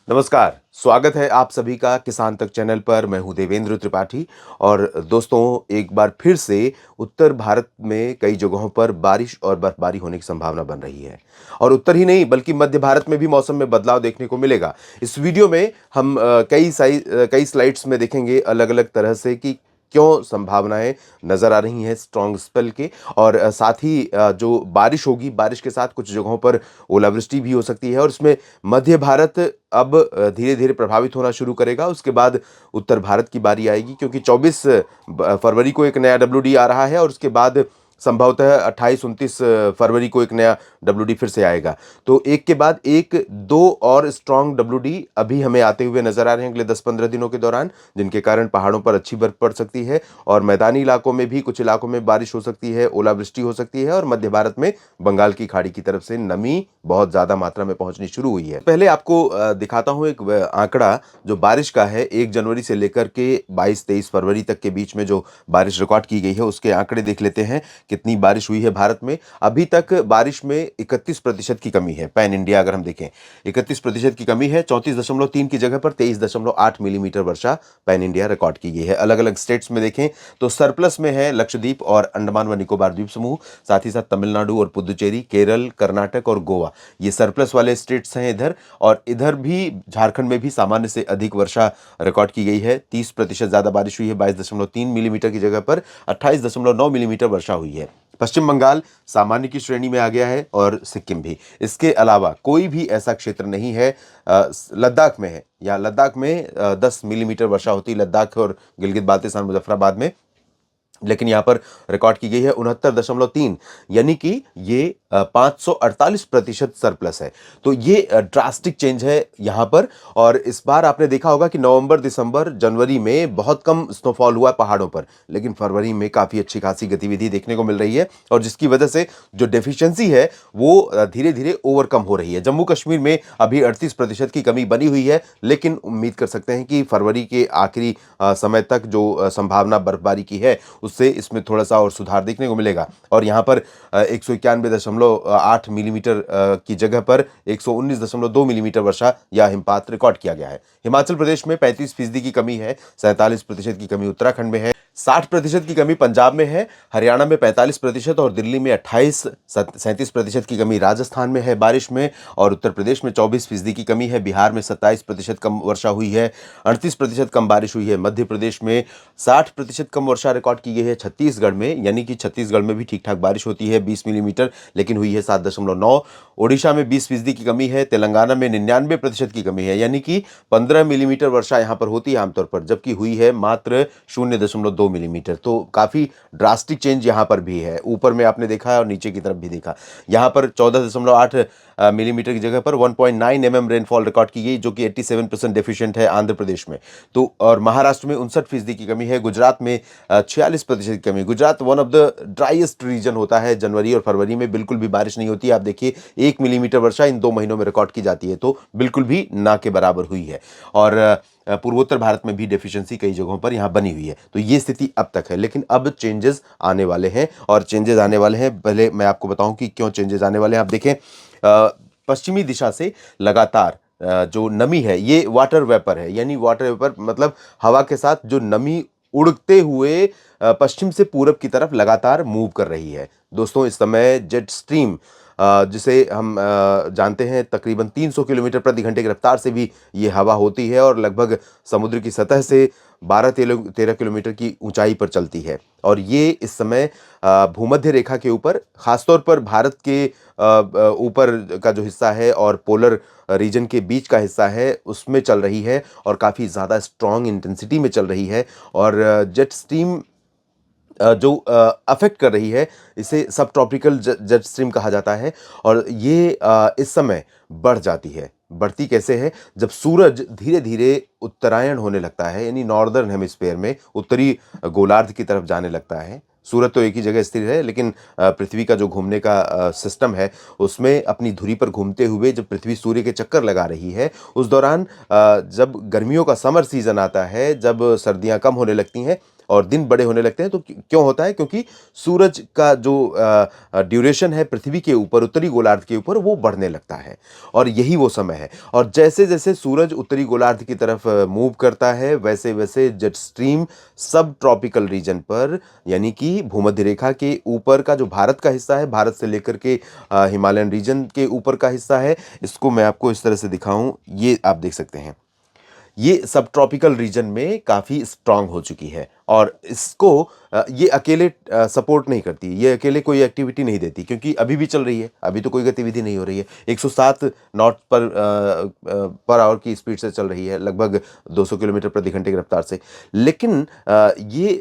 नमस्कार, स्वागत है आप सभी का किसान तक चैनल पर। मैं हूं देवेंद्र त्रिपाठी। और दोस्तों, एक बार फिर से उत्तर भारत में कई जगहों पर बारिश और बर्फबारी होने की संभावना बन रही है। और उत्तर ही नहीं बल्कि मध्य भारत में भी मौसम में बदलाव देखने को मिलेगा। इस वीडियो में हम कई स्लाइड्स में देखेंगे अलग अलग तरह से कि क्यों संभावनाएं नजर आ रही हैं स्ट्रॉन्ग स्पेल के। और साथ ही जो बारिश होगी, बारिश के साथ कुछ जगहों पर ओलावृष्टि भी हो सकती है। और इसमें मध्य भारत अब धीरे धीरे प्रभावित होना शुरू करेगा। उसके बाद उत्तर भारत की बारी आएगी, क्योंकि 24 फरवरी को एक नया डब्ल्यूडी आ रहा है और उसके बाद संभवतः 28-29 फरवरी को एक नया डब्ल्यूडी फिर से आएगा। तो एक के बाद एक दो और स्ट्रॉन्ग डब्ल्यूडी अभी हमें आते हुए नजर आ रहे हैं अगले 10-15 दिनों के दौरान, जिनके कारण पहाड़ों पर अच्छी बर्फ पड़ सकती है और मैदानी इलाकों में भी कुछ इलाकों में बारिश हो सकती है, ओलावृष्टि हो सकती है। और मध्य भारत में बंगाल की खाड़ी की तरफ से नमी बहुत ज्यादा मात्रा में पहुंचनी शुरू हुई है। पहले आपको दिखाता हूं एक आंकड़ा जो बारिश का है। 1 जनवरी से लेकर के 22-23 फरवरी तक के बीच में जो बारिश रिकॉर्ड की गई है उसके आंकड़े देख लेते हैं। कितनी बारिश हुई है भारत में? अभी तक बारिश में 31% की कमी है। पैन इंडिया अगर हम देखें, 31% की कमी है। 34.3 की जगह पर 23.8 मिलीमीटर वर्षा पैन इंडिया रिकॉर्ड की गई है। अलग अलग स्टेट्स में देखें तो सरप्लस में है लक्षद्वीप और अंडमान व निकोबार द्वीप समूह, साथ ही साथ तमिलनाडु और पुदुचेरी, केरल, कर्नाटक और गोवा, ये सरप्लस वाले स्टेट्स हैं इधर। और इधर भी झारखंड में भी सामान्य से अधिक वर्षा रिकॉर्ड की गई है। 30% ज्यादा बारिश हुई है। 22.3 मिलीमीटर की जगह पर 28.9 मिलीमीटर वर्षा हुई है। पश्चिम बंगाल सामान्य की श्रेणी में आ गया है और सिक्किम भी। इसके अलावा कोई भी ऐसा क्षेत्र नहीं है, लद्दाख में है, या लद्दाख में 10 मिलीमीटर वर्षा होती है, लद्दाख और गिलगित बाल्टिस्तान मुजफ्फराबाद में। लेकिन यहां पर रिकॉर्ड की गई है 69.3, यानी कि ये 548% सरप्लस है। तो ये ड्रास्टिक चेंज है यहां पर। और इस बार आपने देखा होगा कि नवंबर, दिसंबर, जनवरी में बहुत कम स्नोफॉल हुआ पहाड़ों पर, लेकिन फरवरी में काफी अच्छी खासी गतिविधि देखने को मिल रही है। और जिसकी वजह से जो डेफिशिएंसी है वो धीरे धीरे ओवरकम हो रही है। जम्मू कश्मीर में अभी 38% की कमी बनी हुई है, लेकिन उम्मीद कर सकते हैं कि फरवरी के आखिरी समय तक जो संभावना बर्फबारी की है उससे इसमें थोड़ा सा और सुधार देखने को मिलेगा। और यहाँ पर 191.8 मिलीमीटर की जगह पर 119.2 मिलीमीटर वर्षा या हिमपात रिकॉर्ड किया गया है। हिमाचल प्रदेश में 35% की कमी है। 47% की कमी उत्तराखंड में है। 60% की कमी पंजाब में है। हरियाणा में 45% और दिल्ली में 37% की कमी राजस्थान में है बारिश में। और उत्तर प्रदेश में 24% की कमी है। बिहार में 27% कम वर्षा हुई है। 38% कम बारिश हुई है मध्य प्रदेश में। 60% कम वर्षा रिकॉर्ड की गई है छत्तीसगढ़ में, यानी कि छत्तीसगढ़ में भी ठीक ठाक बारिश होती है 20 मिलीमीटर, लेकिन हुई है 7.9। ओडिशा में 20% की कमी है। तेलंगाना में 99% की कमी है, यानी कि 15 मिलीमीटर वर्षा यहां पर होती है आमतौर पर, जबकि हुई है मात्र 0.2 मिलीमीटर। तो काफी ड्रास्टिक चेंज यहां पर भी है। ऊपर में आपने देखा और नीचे की तरफ भी देखा। यहां पर 14.8 मिलीमीटर की जगह पर 1.9 mm रेनफॉल रिकॉर्ड की गई, जो कि 87% डेफिशिएंट है आंध्र प्रदेश में। तो और महाराष्ट्र में 59% की कमी है। गुजरात में 46% की कमी। Gujarat one of the driest region होता है। जनवरी और फरवरी में बिल्कुल भी बारिश नहीं होती है। आप देखिए 1 मिलीमीटर वर्षा इन 2 महीनों में रिकॉर्ड की जाती है, तो बिल्कुल भी ना के बराबर हुई है। और पूर्वोत्तर भारत में भी डेफिशिएंसी कई जगहों पर यहां बनी हुई है। तो ये स्थिति अब तक है, लेकिन अब चेंजेस आने वाले हैं। और चेंजेस आने वाले हैं, पहले मैं आपको बताऊं कि क्यों चेंजेस आने वाले हैं। आप देखें, पश्चिमी दिशा से लगातार जो नमी है ये वाटर वेपर है, यानी वाटर वेपर मतलब हवा के साथ जो नमी उड़ते हुए पश्चिम से पूरब की तरफ लगातार मूव कर रही है। दोस्तों, इस समय जेट स्ट्रीम, जिसे हम जानते हैं, तकरीबन 300 किलोमीटर प्रति घंटे की रफ्तार से भी ये हवा होती है और लगभग समुद्र की सतह से 12-13 किलोमीटर की ऊंचाई पर चलती है। और ये इस समय भूमध्य रेखा के ऊपर, खासतौर पर भारत के ऊपर का जो हिस्सा है और पोलर रीजन के बीच का हिस्सा है उसमें चल रही है और काफ़ी ज़्यादा स्ट्रॉन्ग इंटेंसिटी में चल रही है। और जेट स्ट्रीम जो अफेक्ट कर रही है, इसे सब ट्रॉपिकल जेट स्ट्रीम कहा जाता है। और ये इस समय बढ़ जाती है। बढ़ती कैसे है? जब सूरज धीरे धीरे उत्तरायण होने लगता है, यानी नॉर्दर्न हेमिस्फेयर में, उत्तरी गोलार्ध की तरफ जाने लगता है। सूरज तो एक ही जगह स्थिर है, लेकिन पृथ्वी का जो घूमने का सिस्टम है उसमें अपनी धुरी पर घूमते हुए जब पृथ्वी सूर्य के चक्कर लगा रही है, उस दौरान जब गर्मियों का समर सीजन आता है, जब सर्दियां कम होने लगती हैं और दिन बड़े होने लगते हैं। तो क्यों होता है? क्योंकि सूरज का जो ड्यूरेशन है पृथ्वी के ऊपर, उत्तरी गोलार्ध के ऊपर, वो बढ़ने लगता है और यही वो समय है। और जैसे-जैसे सूरज उत्तरी गोलार्ध की तरफ मूव करता है, वैसे-वैसे जेट स्ट्रीम सब ट्रॉपिकल रीजन पर, यानी कि भूमध्य रेखा के ऊपर का जो भारत का हिस्सा है, भारत से लेकर के हिमालयन रीजन के ऊपर का हिस्सा है, इसको मैं आपको इस तरह से दिखाऊं, ये आप देख सकते हैं। ये सब ट्रॉपिकल रीजन में काफ़ी स्ट्रांग हो चुकी है और इसको ये अकेले सपोर्ट नहीं करती, ये अकेले कोई एक्टिविटी नहीं देती, क्योंकि अभी भी चल रही है, अभी तो कोई गतिविधि नहीं हो रही है। 107 नॉट पर आवर की स्पीड से चल रही है, लगभग 200 किलोमीटर प्रति घंटे की रफ्तार से। लेकिन ये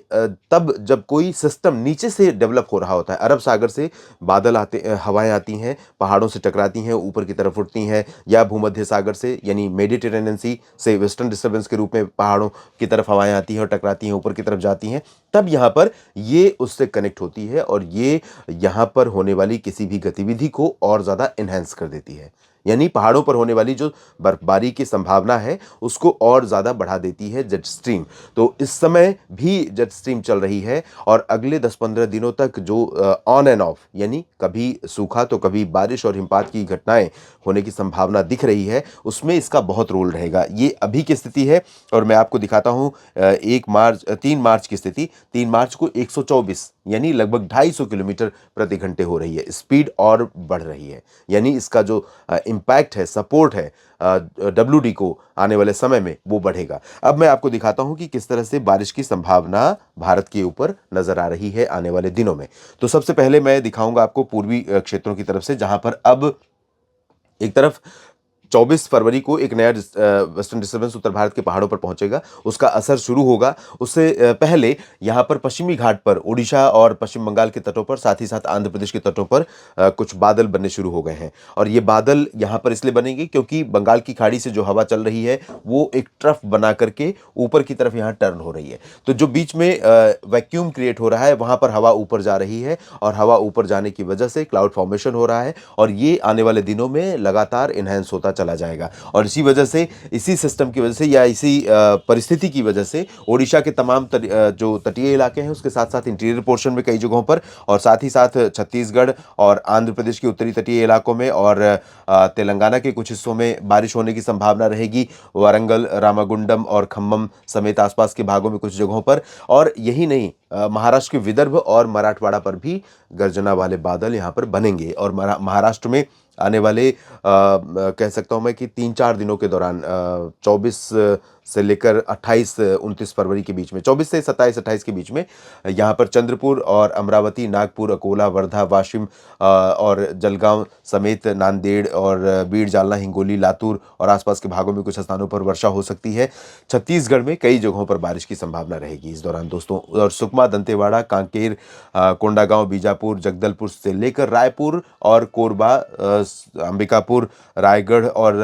तब जब कोई सिस्टम नीचे से डेवलप हो रहा होता है, अरब सागर से बादल आते, हवाएं आती हैं, पहाड़ों से टकराती हैं, ऊपर की तरफ उठती हैं, या भूमध्य सागर से यानी मेडिटेरेनियन सी से वेस्टर्न डिस्टर्बेंस के रूप में पहाड़ों की तरफ हवाएं आती हैं और टकराती हैं, ऊपर की तरफ जाती हैं, तब यहाँ पर ये उससे कनेक्ट होती है और ये यहाँ पर होने वाली किसी भी गतिविधि को और ज़्यादा एनहांस कर देती है। यानी पहाड़ों पर होने वाली जो बर्फबारी की संभावना है उसको और ज़्यादा बढ़ा देती है जेट स्ट्रीम। तो इस समय भी जेट स्ट्रीम चल रही है और अगले 10-15 दिनों तक जो ऑन एंड ऑफ, यानी कभी सूखा तो कभी बारिश और हिमपात की घटनाएं होने की संभावना दिख रही है, उसमें इसका बहुत रोल रहेगा। ये अभी की स्थिति है और मैं आपको दिखाता हूँ 3 मार्च की स्थिति। 3 मार्च को 124 यानी लगभग 250 किलोमीटर प्रति घंटे हो रही है, स्पीड और बढ़ रही है। यानी इसका जो इम्पैक्ट है, सपोर्ट है WD को आने वाले समय में, वो बढ़ेगा। अब मैं आपको दिखाता हूं कि किस तरह से बारिश की संभावना भारत के ऊपर नजर आ रही है आने वाले दिनों में। तो सबसे पहले मैं दिखाऊंगा आपको पूर्वी क्षेत्रों की तरफ से, जहां पर अब एक तरफ 24 फरवरी को एक नया वेस्टर्न डिस्टर्बेंस उत्तर भारत के पहाड़ों पर पहुंचेगा, उसका असर शुरू होगा। उससे पहले यहाँ पर पश्चिमी घाट पर ओडिशा और पश्चिम बंगाल के तटों पर, साथ ही साथ आंध्र प्रदेश के तटों पर कुछ बादल बनने शुरू हो गए हैं। और ये बादल यहाँ पर इसलिए बनेंगे क्योंकि बंगाल की खाड़ी से जो हवा चल रही है वो एक ट्रफ बना करके ऊपर की तरफ यहाँ टर्न हो रही है। तो जो बीच में वैक्यूम क्रिएट हो रहा है, वहाँ पर हवा ऊपर जा रही है और हवा ऊपर जाने की वजह से क्लाउड फॉर्मेशन हो रहा है और ये आने वाले दिनों में लगातार इनहेंस होता चला जाएगा। और इसी वजह से, इसी सिस्टम की वजह से या इसी परिस्थिति की वजह से ओडिशा के तमाम जो तटीय इलाके हैं उसके साथ साथ इंटीरियर पोर्शन में कई जगहों पर, और साथ ही साथ छत्तीसगढ़ और आंध्र प्रदेश के उत्तरी तटीय इलाकों में और तेलंगाना के कुछ हिस्सों में बारिश होने की संभावना रहेगी। वारंगल, रामागुंडम और खम्मम समेत आसपास के भागों में कुछ जगहों पर, और यही नहीं, महाराष्ट्र के विदर्भ और मराठवाड़ा पर भी गर्जना वाले बादल यहाँ पर बनेंगे। और महाराष्ट्र में आने वाले कह सकता हूँ मैं कि 3-4 दिनों के दौरान 24 से लेकर 28-29 फरवरी के बीच में, 24 से 27-28 के बीच में यहाँ पर चंद्रपुर और अमरावती, नागपुर, अकोला, वर्धा, वाशिम और जलगांव समेत नांदेड़ और बीड़, जालना, हिंगोली, लातूर और आसपास के भागों में कुछ स्थानों पर वर्षा हो सकती है। छत्तीसगढ़ में कई जगहों पर बारिश की संभावना रहेगी इस दौरान दोस्तों। और सुकमा, दंतेवाड़ा, कांकेर, कोंडागांव, बीजापुर, जगदलपुर से लेकर रायपुर और कोरबा, अंबिकापुर, रायगढ़ और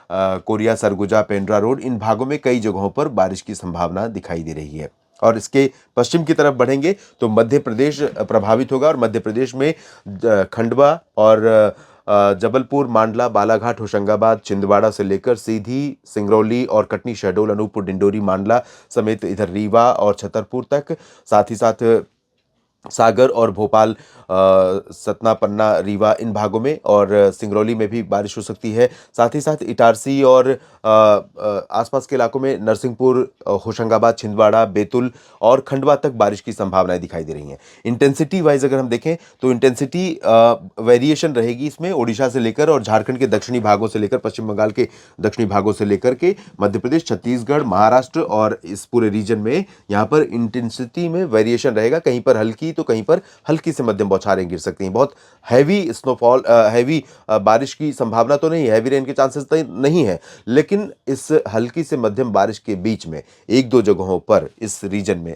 कोरिया, सरगुजा, पेंड्रा रोड, इन भागों में कई जगहों पर बारिश की संभावना दिखाई दे रही है। और इसके पश्चिम की तरफ बढ़ेंगे तो मध्य प्रदेश प्रभावित होगा और मध्य प्रदेश में खंडवा और जबलपुर, मांडला, बालाघाट, होशंगाबाद, छिंदवाड़ा से लेकर सीधी, सिंगरौली और कटनी, शहडोल, अनूपपुर, डिंडोरी, मांडला समेत इधर रीवा और छतरपुर तक, साथ ही साथ सागर और भोपाल, सतना, पन्ना, रीवा, इन भागों में और सिंगरौली में भी बारिश हो सकती है। साथ ही साथ इटारसी और आसपास के इलाकों में नरसिंहपुर, होशंगाबाद, छिंदवाड़ा, बैतूल और खंडवा तक बारिश की संभावनाएं दिखाई दे रही हैं। इंटेंसिटी वाइज अगर हम देखें तो इंटेंसिटी वेरिएशन रहेगी इसमें, ओडिशा से लेकर और झारखंड के दक्षिणी भागों से लेकर, पश्चिम बंगाल के दक्षिणी भागों से लेकर के मध्य प्रदेश, छत्तीसगढ़, महाराष्ट्र और इस पूरे रीजन में यहाँ पर इंटेंसिटी में वेरिएशन रहेगा। कहीं पर हल्की तो कहीं पर हल्की से मध्यम बौछारें गिर सकती हैं। बहुत हैवी स्नोफॉल, हैवी बारिश की संभावना तो नहीं है, हैवी रेन के चांसेस तो नहीं है, लेकिन इस हल्की से मध्यम बारिश के बीच में एक दो जगहों पर इस रीजन में,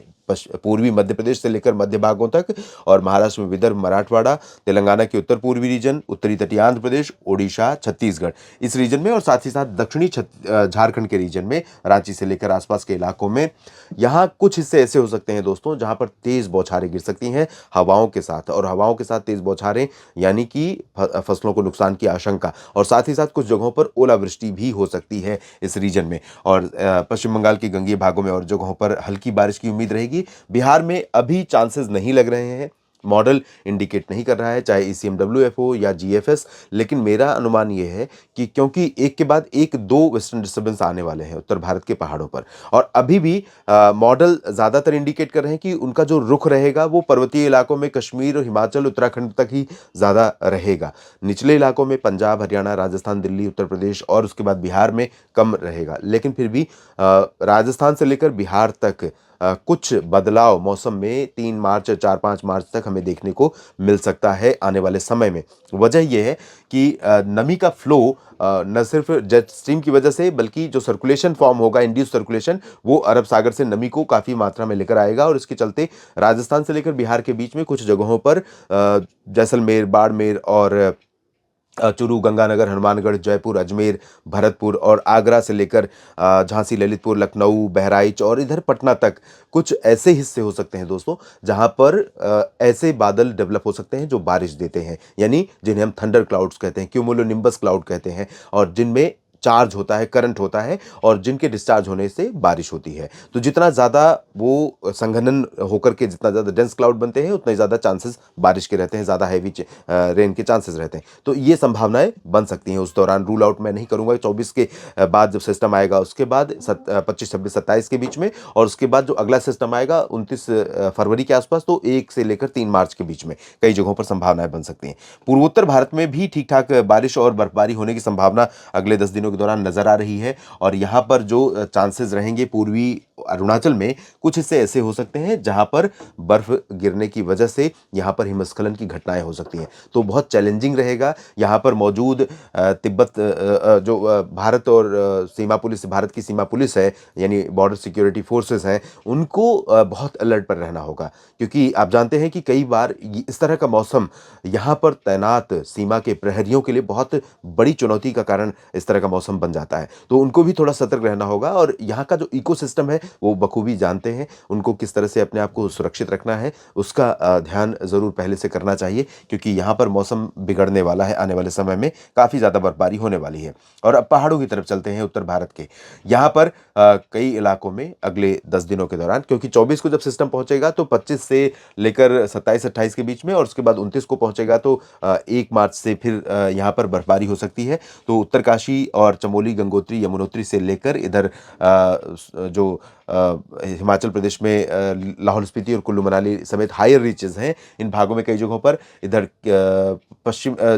पूर्वी मध्य प्रदेश से लेकर मध्य भागों तक और महाराष्ट्र में विदर्भ, मराठवाड़ा, तेलंगाना के उत्तर पूर्वी रीजन, उत्तरी तटीय आंध्र प्रदेश, ओडिशा, छत्तीसगढ़, इस रीजन में और साथ ही साथ दक्षिणी झारखंड के रीजन में, रांची से लेकर आसपास के इलाकों में, यहाँ कुछ हिस्से ऐसे हो सकते हैं दोस्तों जहां पर तेज बौछारें गिर सकती हैं हवाओं के साथ। और हवाओं के साथ तेज बौछारें यानी कि फसलों को नुकसान की आशंका, और साथ ही साथ कुछ जगहों पर ओलावृष्टि भी हो सकती है इस रीजन में। और पश्चिम बंगाल के गंगीय भागों में और जगहों पर हल्की बारिश की उम्मीद रहेगी। चाहिए। बिहार में अभी चांसेस नहीं लग रहे हैं, मॉडल इंडिकेट नहीं कर रहा है, चाहे ईसीएमडब्ल्यूएफ हो या जीएफएस, लेकिन मेरा अनुमान ये है कि क्योंकि एक के बाद एक 2 वेस्टर्न डिस्टर्बेंस आने वाले हैं उत्तर भारत के पहाड़ों पर, और अभी भी मॉडल ज़्यादातर इंडिकेट कर रहे हैं कि उनका जो रुख रहेगा वो पर्वतीय इलाकों में कश्मीर और हिमाचल, उत्तराखंड तक ही ज़्यादा रहेगा। निचले इलाकों में पंजाब, हरियाणा, राजस्थान, दिल्ली, उत्तर प्रदेश और उसके बाद बिहार में कम रहेगा। लेकिन फिर भी राजस्थान से लेकर बिहार तक कुछ बदलाव मौसम में 3 मार्च, 4-5 मार्च तक हमें देखने को मिल सकता है आने वाले समय में। वजह ये है कि नमी का फ्लो न सिर्फ जेट स्ट्रीम की वजह से, बल्कि जो सर्कुलेशन फॉर्म होगा, इंड्यूस सर्कुलेशन, वो अरब सागर से नमी को काफ़ी मात्रा में लेकर आएगा, और इसके चलते राजस्थान से लेकर बिहार के बीच में कुछ जगहों पर जैसलमेर, बाड़मेर और चूरू, गंगानगर, हनुमानगढ़, जयपुर, अजमेर, भरतपुर और आगरा से लेकर झांसी, ललितपुर, लखनऊ, बहराइच और इधर पटना तक कुछ ऐसे हिस्से हो सकते हैं दोस्तों, जहां पर ऐसे बादल डेवलप हो सकते हैं जो बारिश देते हैं, यानी जिन्हें हम थंडर क्लाउड्स कहते हैं, क्यूमुलोनिम्बस क्लाउड कहते हैं, और जिनमें चार्ज होता है, करंट होता है, और जिनके डिस्चार्ज होने से बारिश होती है। तो जितना ज़्यादा वो संघनन होकर के जितना ज़्यादा डेंस क्लाउड बनते हैं, उतने ज़्यादा चांसेस बारिश के रहते हैं, ज़्यादा हैवी रेन के चांसेस रहते हैं। तो ये संभावनाएं बन सकती हैं उस दौरान। रूल आउट मैं नहीं करूंगा। 24 के बाद जब सिस्टम आएगा उसके बाद 25, 26, 27 के बीच में, और उसके बाद जो अगला सिस्टम आएगा 29 फरवरी के आसपास, तो 1 से लेकर 3 मार्च के बीच में कई जगहों पर संभावनाएं बन सकती हैं। पूर्वोत्तर भारत में भी ठीक ठाक बारिश और बर्फबारी होने की संभावना अगले 10 दिनों के दौरान नजर आ रही है, और यहाँ पर जो चांसेस रहेंगे, पूर्वी अरुणाचल में कुछ हिस्से ऐसे हो सकते हैं जहां पर बर्फ गिरने की वजह से यहां पर हिमस्खलन की घटनाएं हो सकती हैं। तो बहुत चैलेंजिंग रहेगा। यहाँ पर मौजूद तिब्बत जो भारत और सीमा पुलिस, भारत की सीमा पुलिस है, यानी बॉर्डर सिक्योरिटी फोर्सेस हैं, उनको बहुत अलर्ट पर रहना होगा, क्योंकि आप जानते हैं कि कई बार इस तरह का मौसम यहाँ पर तैनात सीमा के प्रहरियों के लिए बहुत बड़ी चुनौती का कारण इस तरह का मौसम बन जाता है। तो उनको भी थोड़ा सतर्क रहना होगा, और यहाँ का जो इकोसिस्टम है वो बखूबी जानते हैं, उनको किस तरह से अपने आप को सुरक्षित रखना है उसका ध्यान ज़रूर पहले से करना चाहिए, क्योंकि यहाँ पर मौसम बिगड़ने वाला है। आने वाले समय में काफ़ी ज़्यादा बर्फबारी होने वाली है। और अब पहाड़ों की तरफ चलते हैं, उत्तर भारत के। यहाँ पर कई इलाकों में अगले 10 दिनों के दौरान, क्योंकि 24 को जब सिस्टम पहुंचेगा तो 25 से लेकर 27-28 के बीच में, और उसके बाद 29 को पहुंचेगा तो 1 मार्च से फिर यहाँ पर बर्फबारी हो सकती है। तो उत्तरकाशी और चमोली, गंगोत्री, यमुनोत्री से लेकर इधर जो हिमाचल प्रदेश में लाहौल स्पीति और कुल्लू मनाली समेत हायर रीचेस हैं, इन भागों में कई जगहों पर, इधर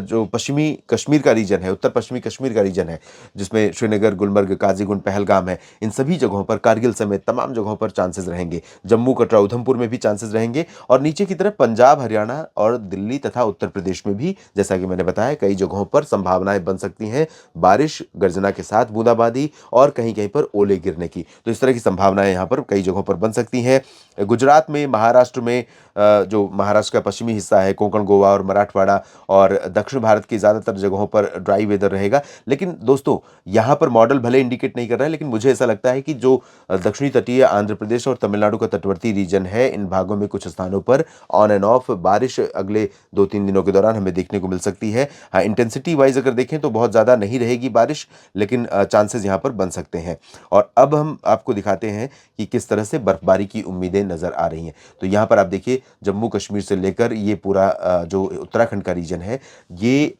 जो पश्चिमी कश्मीर का रीजन है, उत्तर पश्चिमी कश्मीर का रीजन है, जिसमें श्रीनगर, गुलमर्ग, काजीगुंड, पहलगाम है, इन सभी जगहों पर, कारगिल समेत तमाम जगहों पर चांसेस रहेंगे। जम्मू, कटरा, उधमपुर में भी चांसेस रहेंगे, और नीचे की तरफ पंजाब, हरियाणा और दिल्ली तथा उत्तर प्रदेश में भी, जैसा कि मैंने बताया, कई जगहों पर संभावनाएं बन सकती हैं बारिश, गर्जना के साथ बूंदाबांदी और कहीं कहीं पर ओले गिरने की। तो इस तरह की संभावनाएं यहाँ पर कई जगहों पर बन सकती हैं। गुजरात में, महाराष्ट्र में, जो महाराष्ट्र का पश्चिमी हिस्सा है, कोंकण, गोवा और मराठवाड़ा और दक्षिण भारत की ज़्यादातर जगहों पर ड्राई वेदर रहेगा। लेकिन दोस्तों, यहाँ पर मॉडल भले इंडिकेट नहीं कर रहा है, लेकिन मुझे ऐसा लगता है कि जो दक्षिणी तटीय आंध्र प्रदेश और तमिलनाडु का तटवर्ती रीजन है, इन भागों में कुछ स्थानों पर ऑन एंड ऑफ बारिश अगले 2-3 दिनों के दौरान हमें देखने को मिल सकती है। हाँ, इंटेंसिटी वाइज अगर देखें तो बहुत ज़्यादा नहीं रहेगी बारिश, लेकिन चांसेस यहाँ पर बन सकते हैं। और अब हम आपको दिखाते हैं कि किस तरह से बर्फबारी की उम्मीदें नज़र आ रही हैं। तो यहाँ पर आप देखिए, जम्मू कश्मीर से लेकर ये पूरा जो उत्तराखंड का रीजन है, ये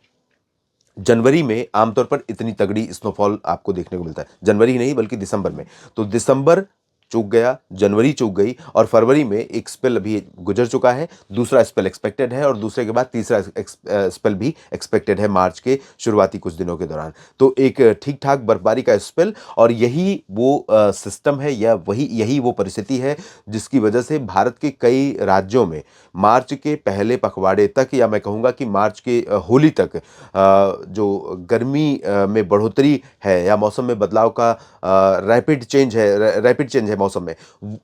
जनवरी में आमतौर पर इतनी तगड़ी स्नोफॉल आपको देखने को मिलता है। जनवरी ही नहीं बल्कि दिसंबर में। तो दिसंबर चूक गया, जनवरी चूक गई, और फरवरी में एक स्पेल अभी गुजर चुका है, दूसरा स्पेल एक्सपेक्टेड है, और दूसरे के बाद तीसरा स्पेल भी एक्सपेक्टेड है मार्च के शुरुआती कुछ दिनों के दौरान। तो एक ठीक ठाक बर्फबारी का स्पेल, और यही वो सिस्टम है, या यही वो परिस्थिति है जिसकी वजह से भारत के कई राज्यों में मार्च के पहले पखवाड़े तक, या मैं कहूँगा कि मार्च के होली तक जो गर्मी में बढ़ोतरी है या मौसम में बदलाव का रैपिड चेंज है मौसम में,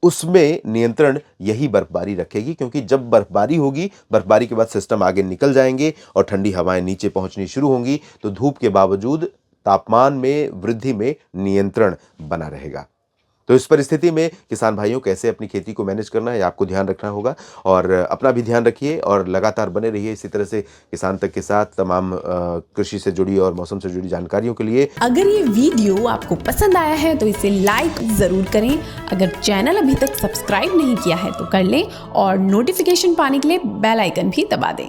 उसमें नियंत्रण यही बर्फबारी रखेगी। क्योंकि जब बर्फबारी होगी, बर्फबारी के बाद सिस्टम आगे निकल जाएंगे और ठंडी हवाएं नीचे पहुंचनी शुरू होंगी, तो धूप के बावजूद तापमान में वृद्धि में नियंत्रण बना रहेगा। तो इस परिस्थिति में किसान भाइयों कैसे अपनी खेती को मैनेज करना है, आपको ध्यान रखना होगा और अपना भी ध्यान रखिए और लगातार बने रहिए इसी तरह से किसान तक के साथ तमाम कृषि से जुड़ी और मौसम से जुड़ी जानकारियों के लिए। अगर ये वीडियो आपको पसंद आया है तो इसे लाइक जरूर करें। अगर चैनल अभी तक सब्सक्राइब नहीं किया है तो कर लें और नोटिफिकेशन पाने के लिए बेल आइकन भी दबा दें।